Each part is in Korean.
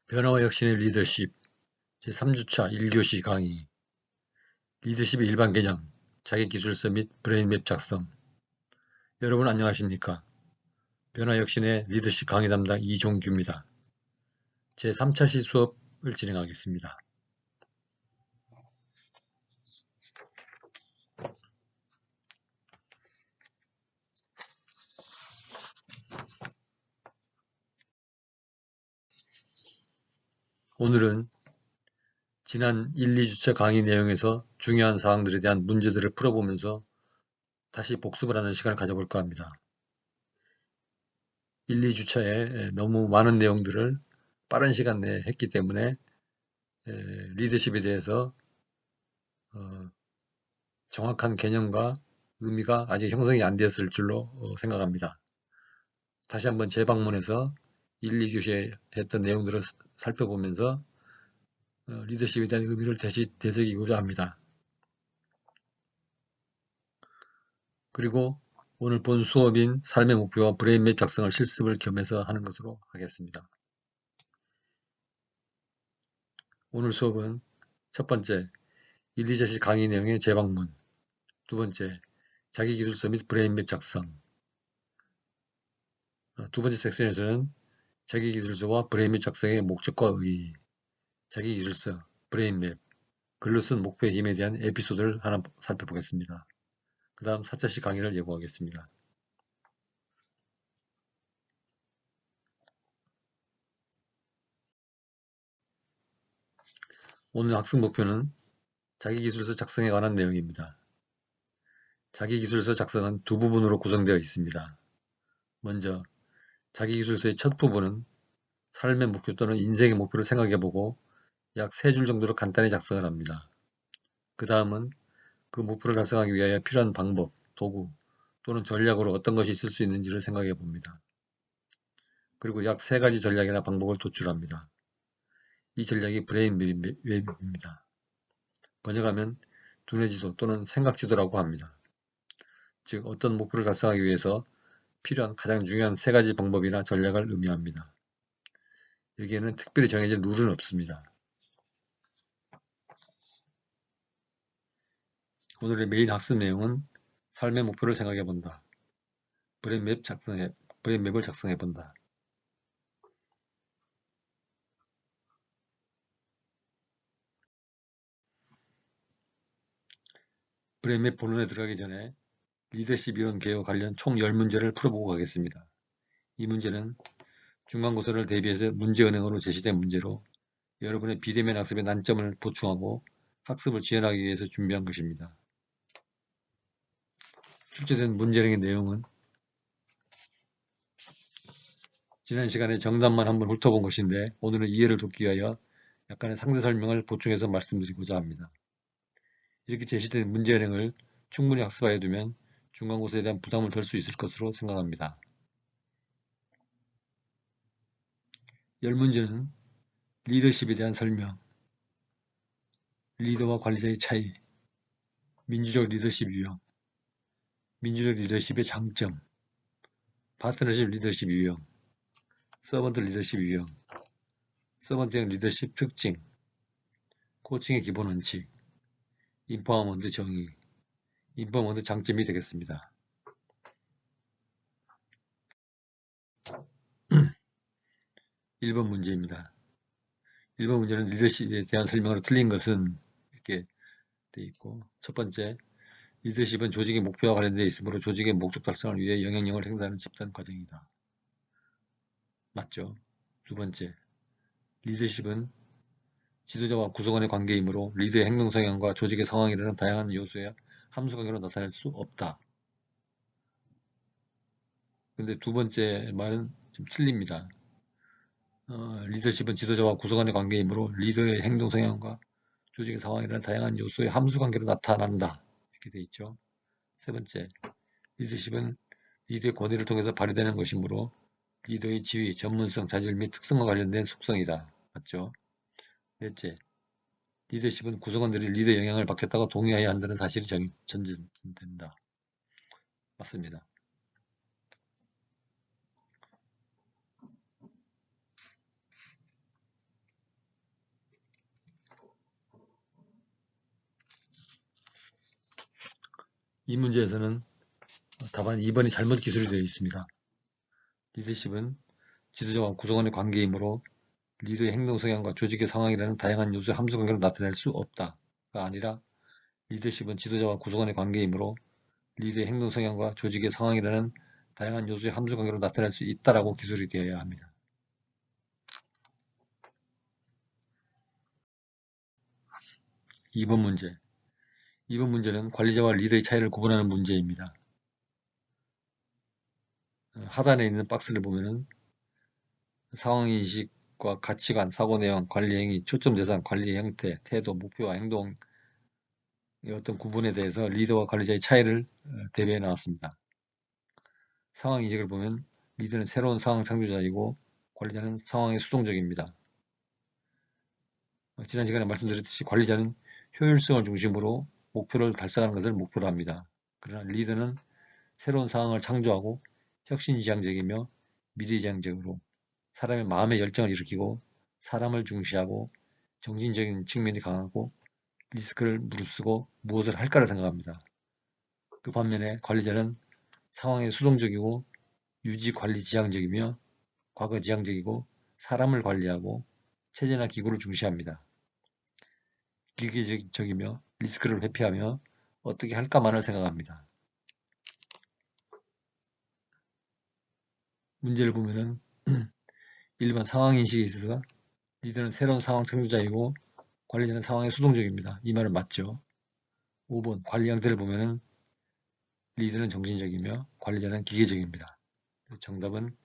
변화와 혁신의 리더십 제3주차 1교시 강의 리더십의 일반 개념 자기기술서 및 브레인맵 작성. 여러분 안녕하십니까? 변화혁신의 리더십 강의 담당 이종규입니다. 제3차시 수업을 진행하겠습니다. 오늘은 지난 1, 2주차 강의 내용에서 중요한 사항들에 대한 문제들을 풀어보면서 다시 복습을 하는 시간을 가져볼까 합니다. 1, 2주차에 너무 많은 내용들을 빠른 시간 내에 했기 때문에 리더십에 대해서 정확한 개념과 의미가 아직 형성이 안 되었을 줄로 생각합니다. 다시 한번 재방문해서 1, 2교시에 했던 내용들을 살펴보면서 리더십에 대한 의미를 다시 되새기고자 합니다. 그리고 오늘 본 수업인 삶의 목표와 브레인맵 작성을 실습을 겸해서 하는 것으로 하겠습니다. 오늘 수업은 첫 번째, 1, 2자실 강의 내용의 재방문, 두 번째, 자기기술서 및 브레인맵 작성, 두 번째 섹션에서는 자기기술서와 브레인맵 작성의 목적과 의의, 자기기술서, 브레인맵, 글로 쓴 목표의 힘에 대한 에피소드를 하나 살펴보겠습니다. 그 다음 4차시 강의를 예고하겠습니다. 오늘 학습 목표는 자기기술서 작성에 관한 내용입니다. 자기기술서 작성은 두 부분으로 구성되어 있습니다. 먼저 자기기술서의 첫 부분은 삶의 목표 또는 인생의 목표를 생각해보고 약 3줄 정도로 간단히 작성을 합니다. 그 다음은 그 목표를 달성하기 위하여 필요한 방법, 도구 또는 전략으로 어떤 것이 있을 수 있는지를 생각해 봅니다. 그리고 약 3가지 전략이나 방법을 도출합니다. 이 전략이 브레인맵입니다. 번역하면 두뇌 지도 또는 생각 지도라고 합니다. 즉 어떤 목표를 달성하기 위해서 필요한 가장 중요한 3가지 방법이나 전략을 의미합니다. 여기에는 특별히 정해진 룰은 없습니다. 오늘의 메인 학습 내용은 삶의 목표를 생각해 본다. 브레인맵을 작성해 본다. 브레인맵 본론에 들어가기 전에 리더십 이론 개요 관련 총 10문제를 풀어보고 가겠습니다. 이 문제는 중간고사를 대비해서 문제은행으로 제시된 문제로 여러분의 비대면 학습의 난점을 보충하고 학습을 지원하기 위해서 준비한 것입니다. 출제된 문제은행의 내용은 지난 시간에 정답만 한번 훑어본 것인데 오늘은 이해를 돕기 위하여 약간의 상세 설명을 보충해서 말씀드리고자 합니다. 이렇게 제시된 문제은행을 충분히 학습하여 두면 중간고사에 대한 부담을 덜 수 있을 것으로 생각합니다. 10문제는 리더십에 대한 설명, 리더와 관리자의 차이, 민주적 리더십 유형, 민주적 리더십의 장점, 파트너십 리더십 유형, 서번트 리더십 유형, 서번트형 리더십 특징, 코칭의 기본 원칙, 인파워먼트 정의, 인파워먼트 장점이 되겠습니다. 1번 문제입니다. 1번 문제는 리더십에 대한 설명으로 틀린 것은 이렇게 돼 있고, 첫 번째, 리더십은 조직의 목표와 관련되어 있으므로 조직의 목적 달성을 위해 영향력을 행사하는 집단 과정이다. 맞죠? 두 번째, 리더십은 지도자와 구성원의 관계이므로 리더의 행동 성향과 조직의 상황이라는 다양한 요소의 함수관계로 나타낼 수 없다. 근데 두 번째 말은 좀 틀립니다. 리더십은 지도자와 구성원의 관계이므로 리더의 행동 성향과 조직의 상황이라는 다양한 요소의 함수관계로 나타난다. 이렇게 돼 있죠. 세 번째, 리더십은 리더의 권위를 통해서 발휘되는 것이므로 리더의 지위, 전문성, 자질 및 특성과 관련된 속성이다. 맞죠? 넷째, 리더십은 구성원들이 리더의 영향을 받겠다고 동의해야 한다는 사실이 전제된다. 맞습니다. 이 문제에서는 답안 2번이 잘못 기술이 되어 있습니다. 리더십은 지도자와 구성원의 관계이므로 리더의 행동 성향과 조직의 상황이라는 다양한 요소의 함수관계로 나타낼 수 없다가 아니라 리더십은 지도자와 구성원의 관계이므로 리더의 행동 성향과 조직의 상황이라는 다양한 요소의 함수관계로 나타낼 수 있다라고 기술이 되어야 합니다. 2번 문제. 2번 문제는 관리자와 리더의 차이를 구분하는 문제입니다. 하단에 있는 박스를 보면은 상황인식과 가치관, 사고내용, 관리행위, 초점대상, 관리 형태, 태도, 목표와 행동의 어떤 구분에 대해서 리더와 관리자의 차이를 대비해 나왔습니다. 상황인식을 보면 리더는 새로운 상황 창조자이고 관리자는 상황에 수동적입니다. 지난 시간에 말씀드렸듯이 관리자는 효율성을 중심으로 목표를 달성하는 것을 목표로 합니다. 그러나 리더는 새로운 상황을 창조하고 혁신지향적이며 미래지향적으로 사람의 마음의 열정을 일으키고 사람을 중시하고 정신적인 측면이 강하고 리스크를 무릅쓰고 무엇을 할까를 생각합니다. 그 반면에 관리자는 상황에 수동적이고 유지관리지향적이며 과거지향적이고 사람을 관리하고 체제나 기구를 중시합니다. 기계적이며 리스크를 회피하며 어떻게 할까만을 생각합니다. 문제를 보면은 1번 상황인식에 있어서 리더는 새로운 상황 창조자이고 관리자는 상황에 수동적입니다. 이 말은 맞죠. 5번 관리 형태를 보면은 리더는 정신적이며 관리자는 기계적입니다. 정답은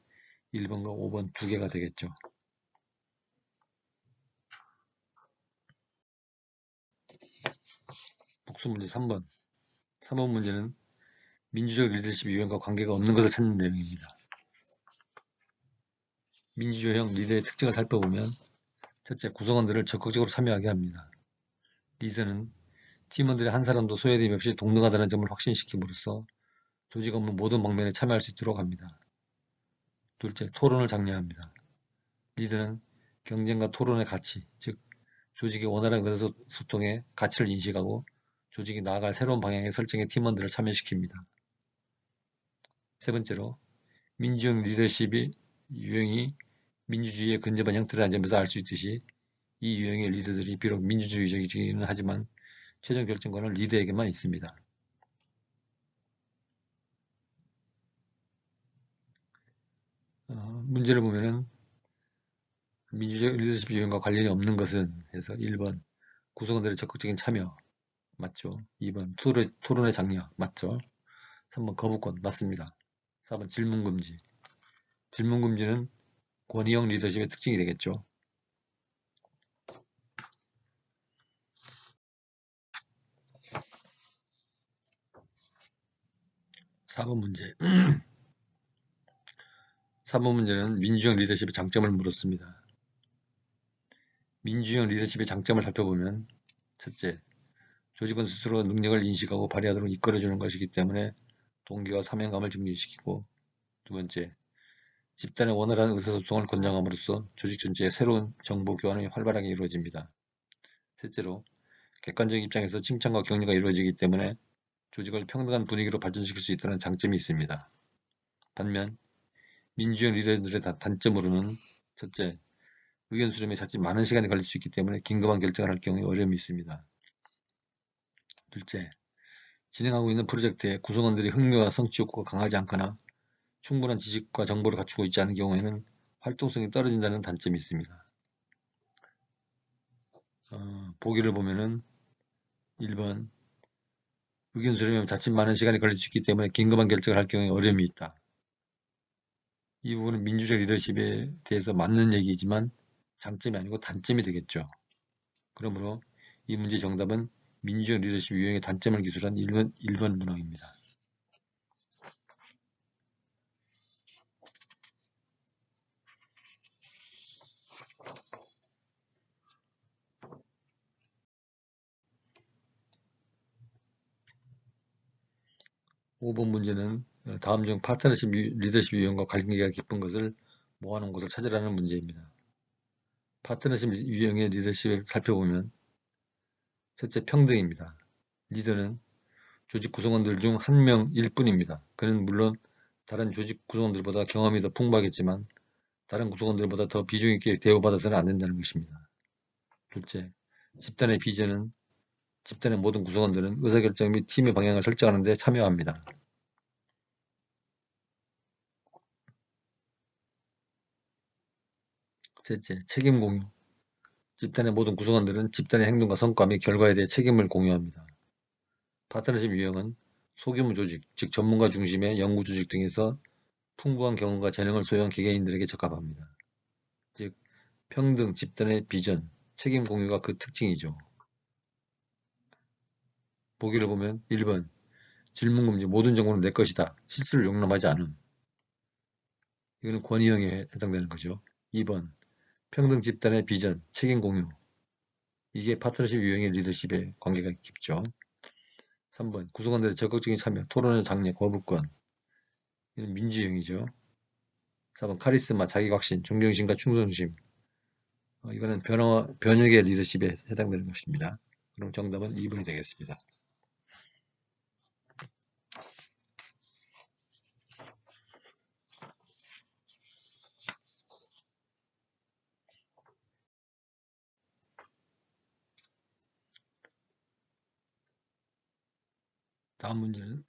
1번과 5번 두 개가 되겠죠. 복수 문제 3번. 3번 문제는 민주적 리더십 유형과 관계가 없는 것을 찾는 내용입니다. 민주주의형 리더의 특징을 살펴보면 첫째, 구성원들을 적극적으로 참여하게 합니다. 리더는 팀원들의 한 사람도 소외됨 없이 동등하다는 점을 확신시킴으로써 조직 업무 모든 방면에 참여할 수 있도록 합니다. 둘째, 토론을 장려합니다. 리더는 경쟁과 토론의 가치, 즉 조직의 원활한 의사소통의 가치를 인식하고 조직이 나아갈 새로운 방향의 설정에 팀원들을 참여시킵니다. 세 번째로, 민주형 리더십의 유형이 민주주의에 근접한 형태라는 점에서 알 수 있듯이 이 유형의 리더들이 비록 민주주의적이기는 하지만 최종 결정권은 리더에게만 있습니다. 문제를 보면은 민주적 리더십 유형과 관련이 없는 것은 해서 1번 구성원들의 적극적인 참여 맞죠. 2번 토론의 장려 맞죠. 3번 거부권 맞습니다. 4번 질문 금지. 질문 금지는 권위형 리더십의 특징이 되겠죠. 4번 문제. 4번 문제는 민주형 리더십의 장점을 물었습니다. 민주형 리더십의 장점을 살펴보면 첫째, 조직원 스스로 능력을 인식하고 발휘하도록 이끌어주는 것이기 때문에 동기와 사명감을 증진시키고 두 번째, 집단의 원활한 의사소통을 권장함으로써 조직 전체의 새로운 정보 교환이 활발하게 이루어집니다. 셋째로, 객관적 입장에서 칭찬과 격려가 이루어지기 때문에 조직을 평등한 분위기로 발전시킬 수 있다는 장점이 있습니다. 반면 민주형 리더들의 단점으로는 첫째, 의견 수렴에 자칫 많은 시간이 걸릴 수 있기 때문에 긴급한 결정을 할 경우에 어려움이 있습니다. 둘째, 진행하고 있는 프로젝트에 구성원들이 흥미와 성취 욕구가 강하지 않거나 충분한 지식과 정보를 갖추고 있지 않은 경우에는 활동성이 떨어진다는 단점이 있습니다. 보기를 보면은 1번, 의견 수렴에 자칫 많은 시간이 걸릴 수 있기 때문에 긴급한 결정을 할 경우에 어려움이 있다. 이 부분은 민주적 리더십에 대해서 맞는 얘기지만 장점이 아니고 단점이 되겠죠. 그러므로 이 문제의 정답은 민주적 리더십 유형의 단점을 기술한 1번 문항입니다. 5번 문제는 다음 중 파트너십 리더십 유형과 관계가 깊은 것을 모아놓은 것을 찾으라는 문제입니다. 파트너십 유형의 리더십을 살펴보면 첫째, 평등입니다. 리더는 조직 구성원들 중 한 명일 뿐입니다. 그는 물론 다른 조직 구성원들보다 경험이 더 풍부하겠지만 다른 구성원들보다 더 비중 있게 대우받아서는 안 된다는 것입니다. 둘째, 집단의 비전은 집단의 모든 구성원들은 의사결정 및 팀의 방향을 설정하는 데 참여합니다. 셋째, 책임 공유. 집단의 모든 구성원들은 집단의 행동과 성과 및 결과에 대해 책임을 공유합니다. 파트너십 유형은 소규모 조직, 즉 전문가 중심의 연구 조직 등에서 풍부한 경험과 재능을 소유한 개개인들에게 적합합니다. 즉, 평등, 집단의 비전, 책임 공유가 그 특징이죠. 보기를 보면 1번, 질문 금지, 모든 정보는 내 것이다. 실수를 용납하지 않음. 이거는 권위형에 해당되는 거죠. 2번, 평등 집단의 비전, 책임 공유. 이게 파트너십 유형의 리더십에 관계가 깊죠. 3번, 구성원들의 적극적인 참여, 토론의 장려, 거부권. 이건 민주형이죠. 4번, 카리스마, 자기확신, 존경심과 충성심. 이거는 변혁의 리더십에 해당되는 것입니다. 그럼 정답은 2번이 되겠습니다. 다음 문제는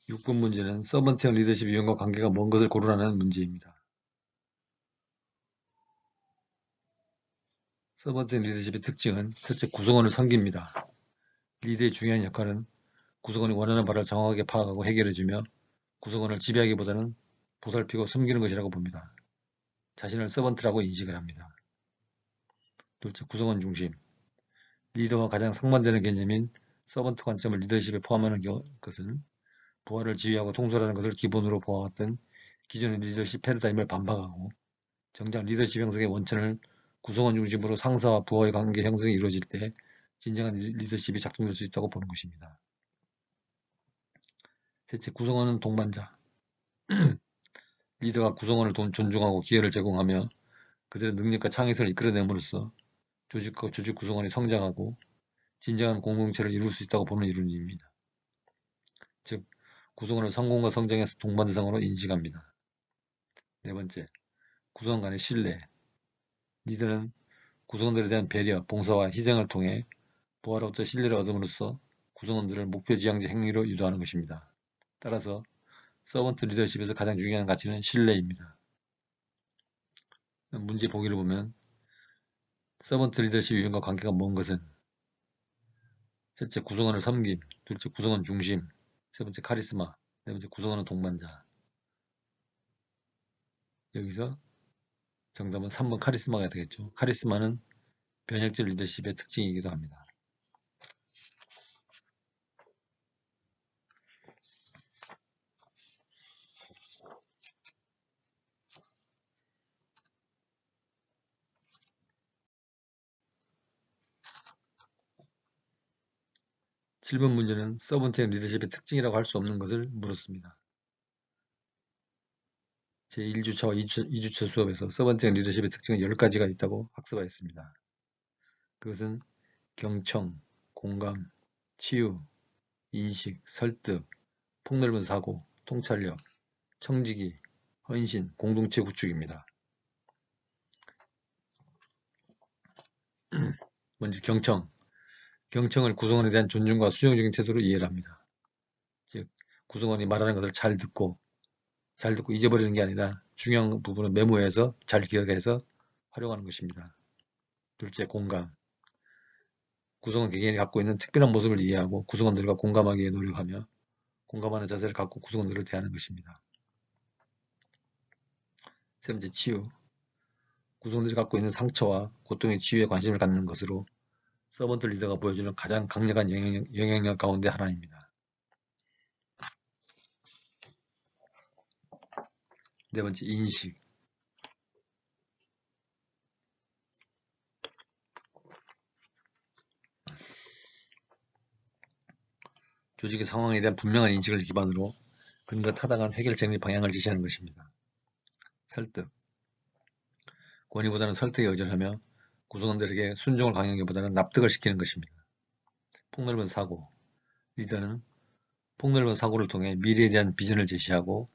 6번 문제는 서번트형 리더십 유형과 관계가 먼 것을 고르라는 문제입니다. 서번트형 리더십의 특징은 첫째, 구성원을 섬깁니다. 리더의 중요한 역할은 구성원이 원하는 바를 정확하게 파악하고 해결해주며 구성원을 지배하기보다는 보살피고 섬기는 것이라고 봅니다. 자신을 서번트라고 인식을 합니다. 둘째, 구성원 중심. 리더와 가장 상반되는 개념인 서번트 관점을 리더십에 포함하는 것은 부하를 지휘하고 통솔하는 것을 기본으로 보아왔던 기존의 리더십 패러다임을 반박하고 정작 리더십 형성의 원천을 구성원 중심으로 상사와 부하의 관계 형성이 이루어질 때 진정한 리더십이 작동될 수 있다고 보는 것입니다. 셋째, 구성원은 동반자. 리더가 구성원을 존중하고 기회를 제공하며 그들의 능력과 창의성을 이끌어냄으로써 조직과 조직 구성원이 성장하고 진정한 공동체를 이룰 수 있다고 보는 이론입니다. 즉, 구성원을 성공과 성장에서 동반 대상으로 인식합니다. 네 번째, 구성원 간의 신뢰. 리더는 구성원들에 대한 배려, 봉사와 희생을 통해 부하로부터 신뢰를 얻음으로써 구성원들을 목표 지향적 행위로 유도하는 것입니다. 따라서 서번트 리더십에서 가장 중요한 가치는 신뢰입니다. 문제 보기를 보면 서번트 리더십 유형과 관계가 먼 것은 첫째, 구성원을 섬김. 둘째, 구성원 중심. 세 번째, 카리스마. 네 번째, 구성원은 동반자. 여기서 정답은 3번 카리스마가 되겠죠. 카리스마는 변혁적 리더십의 특징이기도 합니다. 7번 문제는 서번트형 리더십의 특징이라고 할 수 없는 것을 물었습니다. 제1주차와 2주차 수업에서 서번트형 리더십의 특징은 10가지가 있다고 학습하였습니다. 그것은 경청, 공감, 치유, 인식, 설득, 폭넓은 사고, 통찰력, 청지기, 헌신, 공동체 구축입니다. 먼저 경청. 경청을 구성원에 대한 존중과 수용적인 태도로 이해를 합니다. 즉, 구성원이 말하는 것을 잘 듣고 잊어버리는 게 아니라 중요한 부분은 메모해서 잘 기억해서 활용하는 것입니다. 둘째, 공감. 구성원 개개인이 갖고 있는 특별한 모습을 이해하고 구성원들과 공감하기 위해 노력하며 공감하는 자세를 갖고 구성원들을 대하는 것입니다. 세 번째, 치유. 구성원들이 갖고 있는 상처와 고통의 치유에 관심을 갖는 것으로 서번트 리더가 보여주는 가장 강력한 영향력 가운데 하나입니다. 네 번째, 인식. 조직의 상황에 대한 분명한 인식을 기반으로 근거 타당한 해결책의 방향을 제시하는 것입니다. 설득. 권위보다는 설득에 의존하며 구성원들에게 순종을 강요하기보다는 납득을 시키는 것입니다. 폭넓은 사고. 리더는 폭넓은 사고를 통해 미래에 대한 비전을 제시하고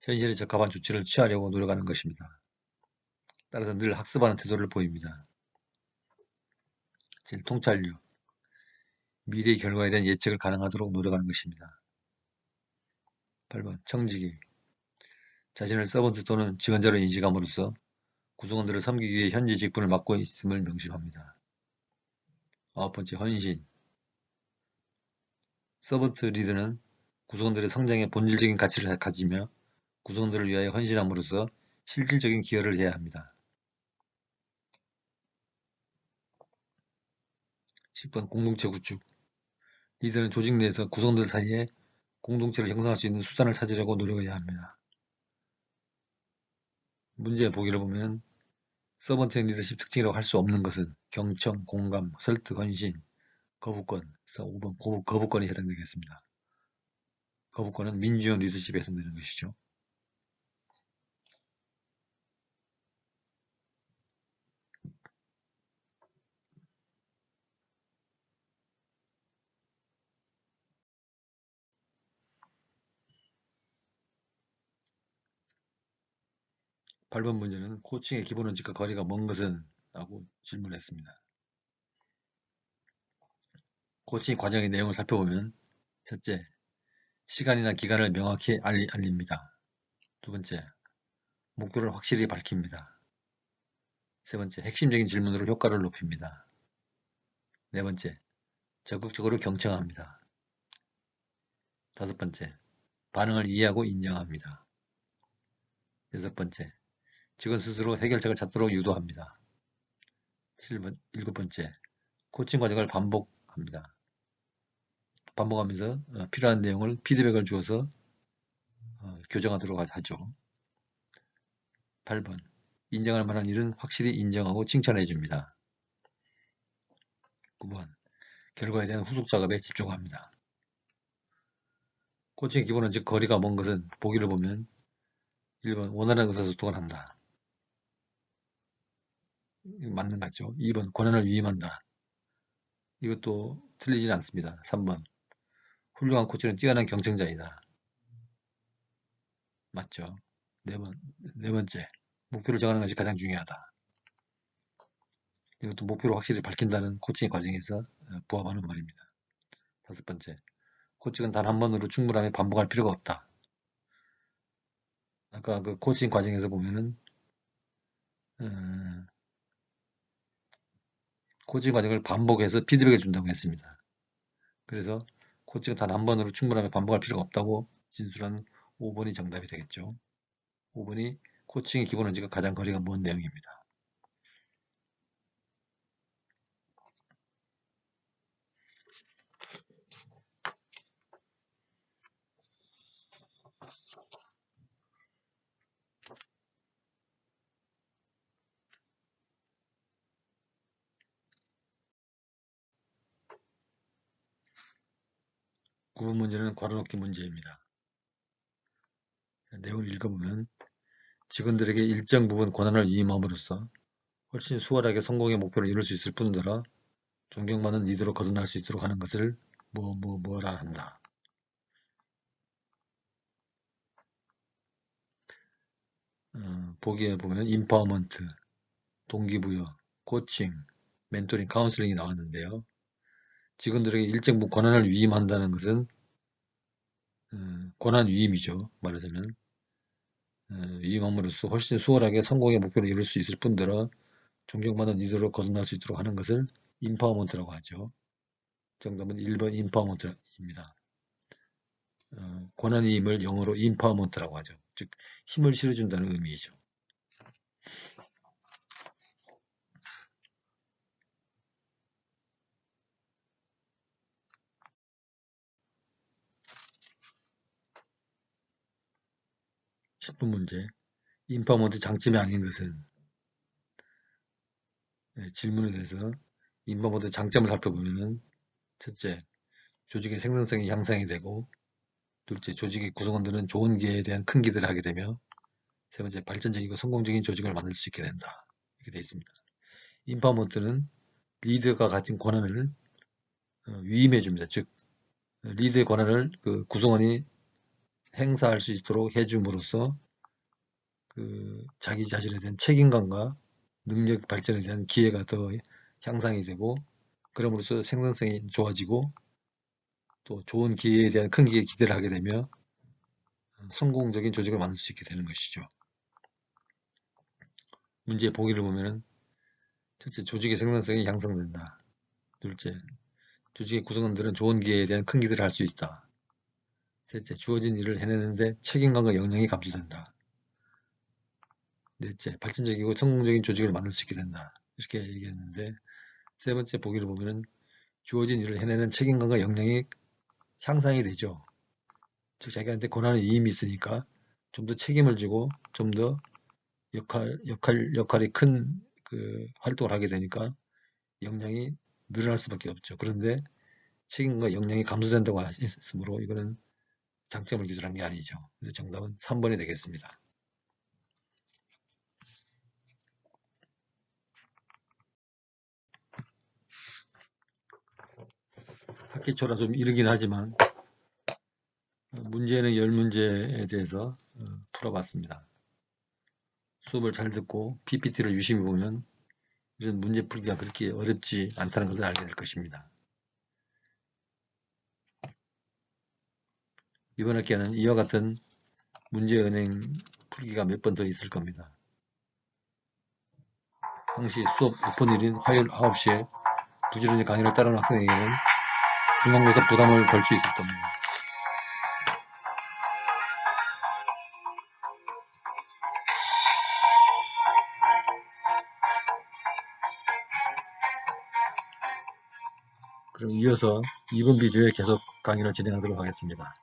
현실에 적합한 조치를 취하려고 노력하는 것입니다. 따라서 늘 학습하는 태도를 보입니다. 통찰력. 미래의 결과에 대한 예측을 가능하도록 노력하는 것입니다. 8번 청지기. 자신을 서번트 또는 지원자로 인식함으로써 구성원들을 섬기기 위해 현재 직분을 맡고 있음을 명심합니다. 9번째 헌신. 서번트 리더는 구성원들의 성장에 본질적인 가치를 가지며 구성원들을 위하여 헌신함으로써 실질적인 기여를 해야 합니다. 10번 공동체 구축. 리더는 조직 내에서 구성원들 사이에 공동체를 형성할 수 있는 수단을 찾으려고 노력해야 합니다. 문제의 보기를 보면 서번트 리더십 특징이라고 할 수 없는 것은 경청, 공감, 설득, 헌신, 거부권. 그래서 5번 거부권이 해당되겠습니다. 거부권은 민주형 리더십에 해당되는 것이죠. 팔 번 문제는 코칭의 기본 원칙과 거리가 먼 것은? 라고 질문했습니다. 코칭 과정의 내용을 살펴보면 첫째, 시간이나 기간을 명확히 알립니다. 두 번째, 목표를 확실히 밝힙니다. 세 번째, 핵심적인 질문으로 효과를 높입니다. 네 번째, 적극적으로 경청합니다. 다섯 번째, 반응을 이해하고 인정합니다. 여섯 번째, 직원 스스로 해결책을 찾도록 유도합니다. 일곱 번째, 코칭 과정을 반복합니다. 반복하면서 필요한 내용을 피드백을 주어서 교정하도록 하죠. 8번, 인정할 만한 일은 확실히 인정하고 칭찬해 줍니다. 9번, 결과에 대한 후속 작업에 집중합니다. 코칭의 기본은 즉 거리가 먼 것은 보기를 보면 1번, 원활한 의사소통을 한다. 맞는 것 같죠? 2번, 권한을 위임한다. 이것도 틀리진 않습니다. 3번, 훌륭한 코치는 뛰어난 경쟁자이다. 맞죠? 네 번째, 목표를 정하는 것이 가장 중요하다. 이것도 목표를 확실히 밝힌다는 코칭의 과정에서 부합하는 말입니다. 다섯 번째, 코칭은 단 한 번으로 충분하게 반복할 필요가 없다. 아까 그 코칭 과정에서 보면은 코칭 과정을 반복해서 피드백을 준다고 했습니다. 그래서 코칭은 단 한 번으로 충분하게 반복할 필요가 없다고 진술한 5번이 정답이 되겠죠. 5번이 코칭의 기본 원칙과 가장 거리가 먼 내용입니다. 구분 문제는 괄호넣기 문제입니다. 내용을 읽어보면 직원들에게 일정 부분 권한을 위임함으로써 훨씬 수월하게 성공의 목표를 이룰 수 있을 뿐더러 존경받는 리더로 거듭날 수 있도록 하는 것을 뭐라 한다. 보기에 보면 인파워먼트, 동기부여, 코칭, 멘토링, 카운슬링이 나왔는데요. 직원들에게 일정 부분 권한을 위임한다는 것은 권한 위임이죠. 말하자면 위임함으로써 훨씬 수월하게 성공의 목표를 이룰 수 있을 뿐더러 존경받는 리더로 거듭날 수 있도록 하는 것을 인파워먼트라고 하죠. 정답은 1번 인파워먼트입니다. 권한위임을 영어로 인파워먼트라고 하죠. 즉 힘을 실어준다는 의미이죠. 십 분 문제. 인파워먼트 장점이 아닌 것은 질문에 대해서 인파워먼트 장점을 살펴보면은 첫째, 조직의 생산성이 향상이 되고 둘째, 조직의 구성원들은 좋은 기회에 대한 큰 기대를 하게 되며 세 번째, 발전적이고 성공적인 조직을 만들 수 있게 된다. 이렇게 되어 있습니다. 인파워먼트는 리더가 가진 권한을 위임해 줍니다. 즉 리더의 권한을 그 구성원이 행사할 수 있도록 해줌으로써 그 자기 자신에 대한 책임감과 능력 발전에 대한 기회가 더 향상이 되고 그럼으로써 생산성이 좋아지고 또 좋은 기회에 대한 큰 기대를 하게 되며 성공적인 조직을 만들 수 있게 되는 것이죠. 문제의 보기를 보면은 첫째, 조직의 생산성이 향상된다. 둘째, 조직의 구성원들은 좋은 기회에 대한 큰 기대를 할 수 있다. 셋째, 주어진 일을 해내는데 책임감과 역량이 감소된다. 넷째, 발전적이고 성공적인 조직을 만들 수 있게 된다. 이렇게 얘기했는데 세 번째 보기를 보면은 주어진 일을 해내는 책임감과 역량이 향상이 되죠. 즉 자기한테 권한의 이임이 있으니까 좀 더 책임을 지고 좀 더 역할이 큰 그 활동을 하게 되니까 역량이 늘어날 수밖에 없죠. 그런데 책임과 역량이 감소된다고 했으므로 이거는 장점을 기술한 게 아니죠. 그래서 정답은 3번이 되겠습니다. 학기 초라 좀 이르긴 하지만 문제는 10문제에 대해서 풀어봤습니다. 수업을 잘 듣고 PPT를 유심히 보면 이런 문제 풀기가 그렇게 어렵지 않다는 것을 알게 될 것입니다. 이번 학기에는 이와 같은 문제은행 풀기가 몇 번 더 있을 겁니다. 항시 수업 오픈일인 화요일 9시에 부지런히 강의를 따르는 학생에게는 중간고사 부담을 덜 수 있을 겁니다. 그럼 이어서 2번 비디오에 계속 강의를 진행하도록 하겠습니다.